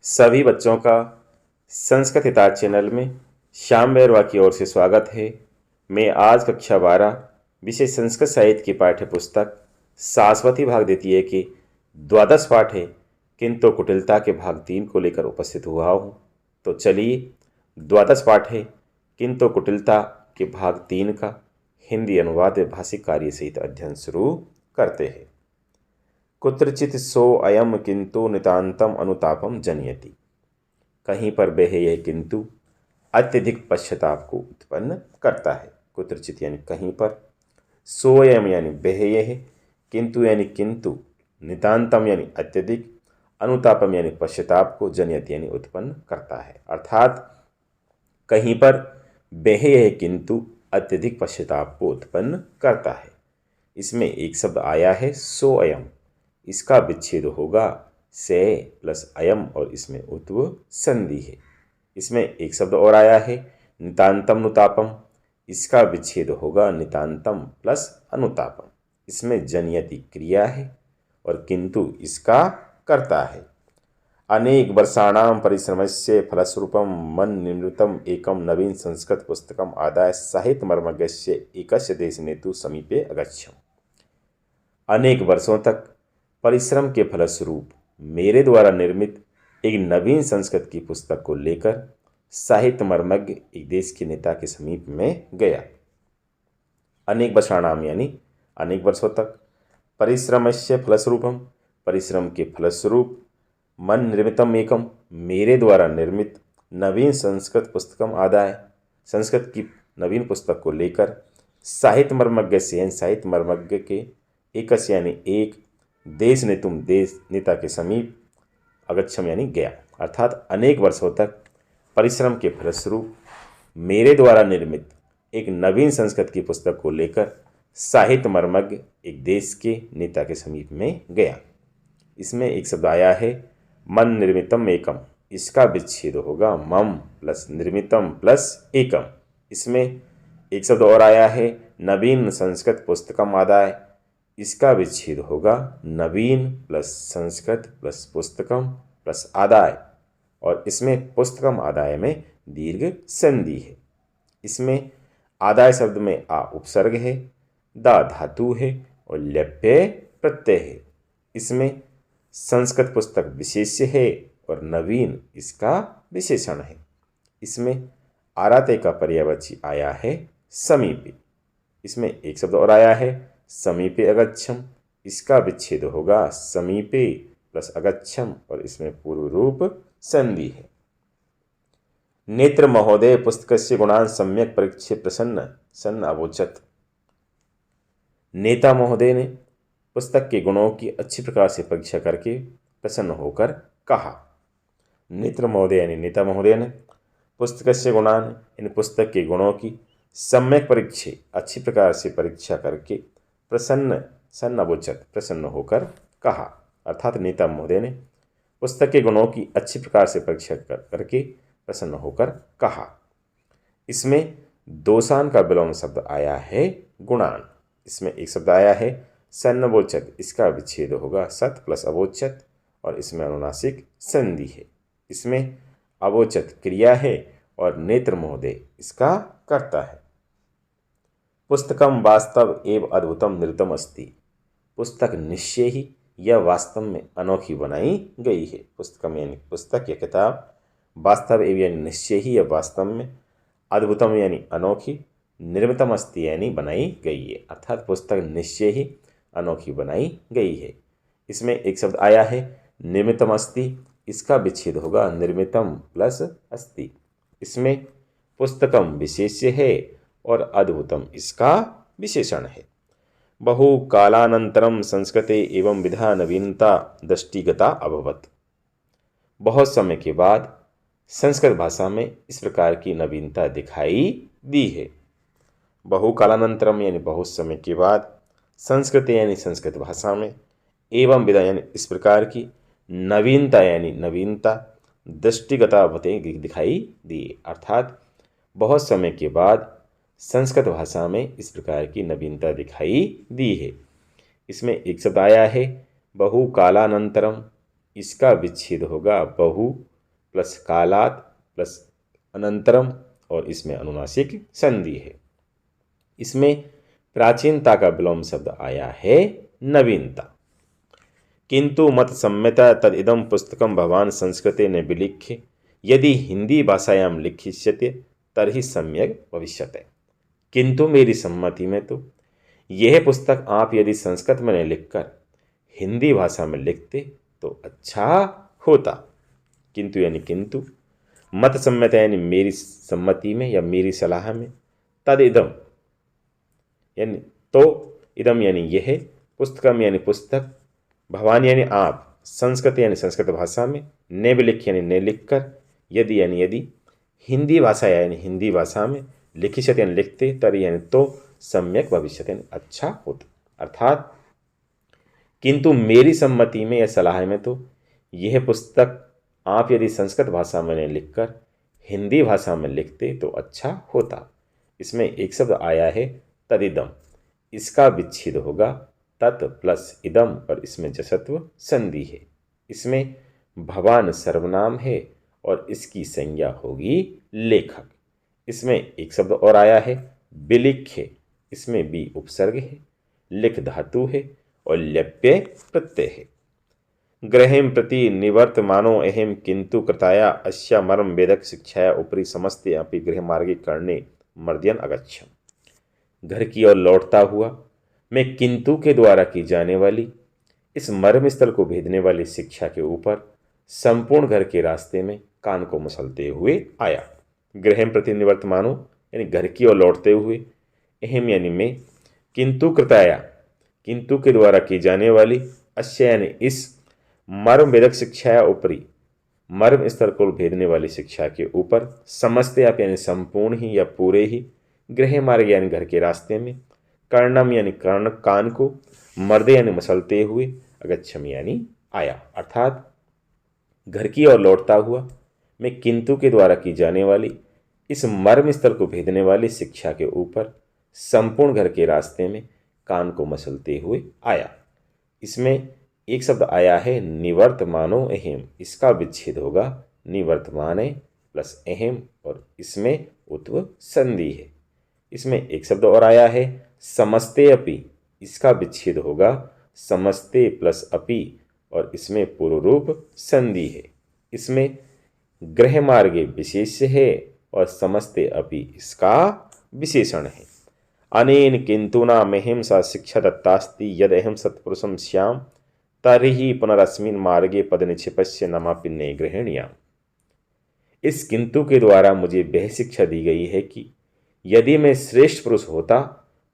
सभी बच्चों का संस्कृत हिताज चैनल में श्याम बैरवा की ओर से स्वागत है। मैं आज कक्षा 12 विषय संस्कृत साहित्य की पाठ्य पुस्तक सारस्वती भाग द्वितीय के द्वादश पाठ है किंतु कुटिलता के भाग 3 को लेकर उपस्थित हुआ हूँ। तो चलिए द्वादश पाठ है किंतु कुटिलता के भाग 3 का हिंदी अनुवाद व भाषिक कार्य सहित अध्ययन शुरू करते हैं। कुत्रचित सो अयम किंतु नितांतम अनुतापम जनयति। कहीं पर वह यह किंतु अत्यधिक पश्चाताप को उत्पन्न करता है। कुत्रचित यानी कहीं पर, सोयम यानी वह यह, किंतु यानी किंतु, नितांतम यानी अत्यधिक, अनुतापम यानी पश्चाताप को, जनयति यानी उत्पन्न करता है। अर्थात कहीं पर वह यह किंतु अत्यधिक पश्चाताप को उत्पन्न करता है। इसमें एक शब्द आया है सो अयम, इसका विच्छेद होगा से प्लस अयम और इसमें उत्व संधि है। इसमें एक शब्द और आया है नितांतम अनुतापम, इसका विच्छेद होगा नितांतम प्लस अनुतापम। इसमें जनयति क्रिया है और किंतु इसका कर्ता है। अनेक वर्षाणाम परिश्रमस्य फलस्वरूपम मन निर्मितम एकम नवीन संस्कृत पुस्तकम आदाय साहित्य मर्मज्ञस्य एकस्य देशनेतु समीपे अगच्छम। अनेक वर्षों तक परिश्रम के फलस्वरूप मेरे द्वारा निर्मित एक नवीन संस्कृत की पुस्तक को लेकर साहित्य मर्मज्ञ एक देश के नेता के समीप में गया। अनेक वर्षाणाम यानी अनेक वर्षों तक, परिश्रमस्य फलस्वरूपम परिश्रम के फलस्वरूप, मन निर्मितम एकम मेरे द्वारा निर्मित नवीन संस्कृत पुस्तकम आदाय संस्कृत की नवीन पुस्तक को लेकर, साहित्य मर्मज्ञ से साहित्य मर्मज्ञ के एकस यानी एक, देश ने तुम देश नेता के समीप, अगच्छम यानी गया। अर्थात अनेक वर्षों तक परिश्रम के फलस्वरूप मेरे द्वारा निर्मित एक नवीन संस्कृत की पुस्तक को लेकर साहित्य मर्मज्ञ एक देश के नेता के समीप में गया। इसमें एक शब्द आया है मन निर्मितम एकम, इसका विच्छेद होगा मम प्लस निर्मितम प्लस एकम। इसमें एक शब्द और आया है नवीन संस्कृत पुस्तकम आदाय, इसका विच्छेद होगा नवीन प्लस संस्कृत प्लस पुस्तकम प्लस आदाय और इसमें पुस्तकम आदाय में दीर्घ संधि है। इसमें आदाय शब्द में आ उपसर्ग है, दा धातु है और ल्यप्य प्रत्यय है। इसमें संस्कृत पुस्तक विशेष्य है और नवीन इसका विशेषण है। इसमें आराते का पर्यायवाची आया है समीपे। इसमें एक शब्द और आया है समीपे अगच्छम, इसका विच्छेद होगा समीपे प्लस अगच्छम और इसमें पूर्व रूप संधि है। नेत्र महोदय पुस्तकस्य गुणान सम्यक परीक्षे प्रसन्न सन्न अवोचत। नेता महोदय ने पुस्तक के गुणों की अच्छी प्रकार से परीक्षा करके प्रसन्न होकर कहा। नेत्र महोदय यानी नेता महोदय ने पुस्तकस्य गुणान इन पुस्तक के गुणों की सम्यक परीक्षे अच्छी प्रकार से परीक्षा करके प्रसन्न सन्न अवोचत प्रसन्न होकर कहा। अर्थात नेता महोदय ने पुस्तक के गुणों की अच्छी प्रकार से परीक्षा करके प्रसन्न होकर कहा। इसमें दोसान का विलोम शब्द आया है गुणान। इसमें एक शब्द आया है सन्नवोचत, इसका विच्छेद होगा सत प्लस अवोचत और इसमें अनुनासिक संधि है। इसमें अवोचत क्रिया है और नेत्र महोदय इसका कर्ता है। पुस्तकम वास्तव एवं अद्भुतम निर्तम अस्ति, पुस्तक निश्चय ही यह वास्तव में अनोखी बनाई गई है। पुस्तकम यानी पुस्तक या किताब, वास्तव एवं यानी निश्चय ही यह वास्तव में, अद्भुतम यानी अनोखी, निर्मितम अस्ति यानी बनाई गई है। अर्थात पुस्तक निश्चय ही अनोखी बनाई गई है। इसमें एक शब्द आया है निर्मितम अस्ति, इसका विच्छेद होगा निर्मितम प्लस अस्ति। इसमें पुस्तकम विशेष्य है और अद्भुतम इसका विशेषण है। बहु कालानंतरम संस्कृते एवं विधा नवीनता दृष्टिगता अभवत। बहुत समय के बाद संस्कृत भाषा में इस प्रकार की नवीनता दिखाई दी है। बहु कालानंतरम यानी बहुत समय के बाद, संस्कृत यानी संस्कृत भाषा में, एवं विधा यानी इस प्रकार की, नवीनता यानी नवीनता, दृष्टिगता दिखाई दी। अर्थात बहुत समय के बाद संस्कृत भाषा में इस प्रकार की नवीनता दिखाई दी है। इसमें एक शब्द आया है बहु कालानंतरम, इसका विच्छेद होगा बहु प्लस कालात प्लस अनंतरम और इसमें अनुनासिक संधि है। इसमें प्राचीनता का विलोम शब्द आया है नवीनता। किंतु मत सम्यता तद इदम पुस्तकम भवान संस्कृते न विलिख्य यदि हिंदी भाषायां लिखिष्यते तर्हि सम्यक भविष्यते। किंतु मेरी सम्मति में तो यह पुस्तक आप यदि संस्कृत में न लिखकर हिंदी भाषा में लिखते तो अच्छा होता। किंतु यानी किंतु, मत सम्मत यानी मेरी सम्मति में या मेरी सलाह में, तद इदम यानी तो, इदम यानी यह, पुस्तकम यानी पुस्तक, भवान यानी आप, संस्कृत यानी संस्कृत भाषा में, ने विलिख यानी ने लिखकर, यदि यानी यदि, हिंदी भाषा यानी हिंदी भाषा में, लिखिष्यते यानी लिखते, तर्हि यानी तो, सम्यक भविष्यते यानी अच्छा होता। अर्थात किंतु मेरी सम्मति में या सलाह में तो यह पुस्तक आप यदि संस्कृत भाषा में लिखकर हिंदी भाषा में लिखते तो अच्छा होता। इसमें एक शब्द आया है तदिदम, इसका विच्छेद होगा तत् प्लस इदम और इसमें जसत्व संधि है। इसमें भवान सर्वनाम है और इसकी संज्ञा होगी लेखक। इसमें एक शब्द और आया है विलिख्य, इसमें बी उपसर्ग है, लिख धातु है और ल्यप्य प्रत्यय है। ग्रहेम प्रति निवर्तमानो अहम किंतु कृताया अस्या मर्म वेदक शिक्षाया उपरि समस्ते अपि गृह मार्गे करने मर्दयन अगच्छम। घर की ओर लौटता हुआ मैं किंतु के द्वारा की जाने वाली इस मर्म स्थल को भेदने वाली शिक्षा के ऊपर संपूर्ण घर के रास्ते में कान को मसलते हुए आया। ग्रहेम प्रति निवर्तमानो यानी घर की ओर लौटते हुए, अहम यानी मैं, किंतु कृताया किंतु के द्वारा की जाने वाली, अश्य यानी इस, मर्म वेदक शिक्षा ऊपरी मर्म स्तर को भेदने वाली शिक्षा के ऊपर, समझते आप यानी संपूर्ण ही या पूरे ही, गृह मार्ग यानी घर के रास्ते में, कर्णम यानी कर्ण कान को, मर्दे यानी मसलते हुए, अगच्छम यानी आया। अर्थात घर की ओर लौटता हुआ मैं किंतु के द्वारा की जाने वाली इस मर्म स्थल को भेदने वाली शिक्षा के ऊपर संपूर्ण घर के रास्ते में कान को मसलते हुए आया। इसमें एक शब्द आया है निवर्तमानो अहम, इसका विच्छेद होगा निवर्तमाने प्लस अहम और इसमें उत्व संधि है। इसमें एक शब्द और आया है समस्ते अपि, इसका विच्छेद होगा समस्ते प्लस अपि और इसमें पूर्व रूप संधि है। इसमें गृह मार्गे विशेष्य है और समस्ते अपि इसका विशेषण है। अनेन किंतुना मह्यं सा शिक्षा दत्तास्ति यद अहम सत्पुरुषम श्याम तर्हि पुनरस्मिन् मार्गे पदनिक्षेपस्य नमापि ने गृहणीयाम। इस किंतु के द्वारा मुझे वह शिक्षा दी गई है कि यदि मैं श्रेष्ठ पुरुष होता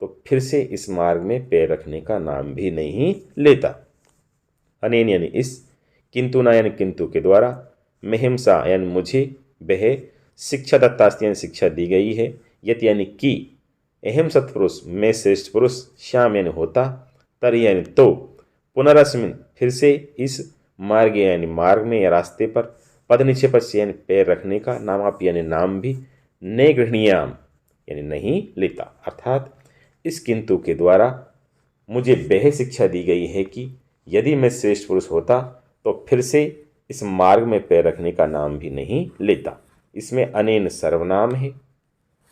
तो फिर से इस मार्ग में पैर रखने का नाम भी नहीं लेता। अनेन यानी इस, किंतु ना यानी किंतु के द्वारा, महिमसा यानी मुझे वह शिक्षा दत्तास्ति यानी शिक्षा दी गई है, यत यानी कि, अहम सत्पुरुष मैं श्रेष्ठ पुरुष, श्याम यानी होता, तर यानी तो, पुनरस्मिन फिर से, इस मार्ग यानी मार्ग में या रास्ते पर, पद निक्षेपस्य यानी पैर रखने का, नामापि यानी नाम भी, ने गृहणीयाम यानी नहीं लेता। अर्थात इस किंतु के द्वारा मुझे वह शिक्षा दी गई है कि यदि मैं श्रेष्ठ पुरुष होता तो फिर से इस मार्ग में पैर रखने का नाम भी नहीं लेता। इसमें अनेन सर्वनाम है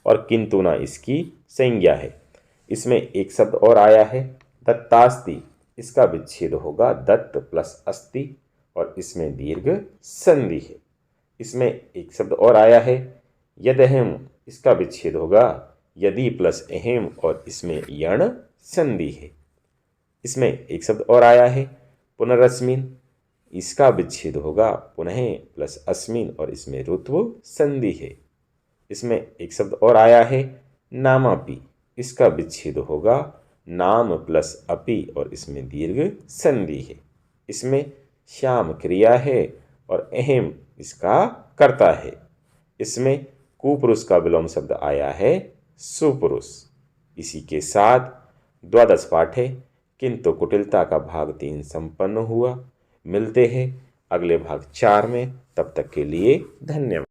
और किंतु ना इसकी संज्ञा है। इसमें एक शब्द और आया है दत्तास्ति, इसका विच्छेद होगा दत्त प्लस अस्ति और इसमें दीर्घ संधि है। इसमें एक शब्द और आया है यदहम, इसका विच्छेद होगा यदि प्लस अहम और इसमें यण संधि है। इसमें एक शब्द और आया है पुनरस्मिन, इसका विच्छेद होगा पुनः प्लस अस्मिन और इसमें ऋत्व संधि है। इसमें एक शब्द और आया है नामापि, इसका विच्छेद होगा नाम प्लस अपि और इसमें दीर्घ संधि है। इसमें श्याम क्रिया है और अहम इसका कर्ता है। इसमें कुपुरुष का विलोम शब्द आया है सुपुरुष। इसी के साथ द्वादश पाठ है किंतु कुटिलता का भाग 3 संपन्न हुआ। मिलते हैं अगले भाग 4 में, तब तक के लिए धन्यवाद।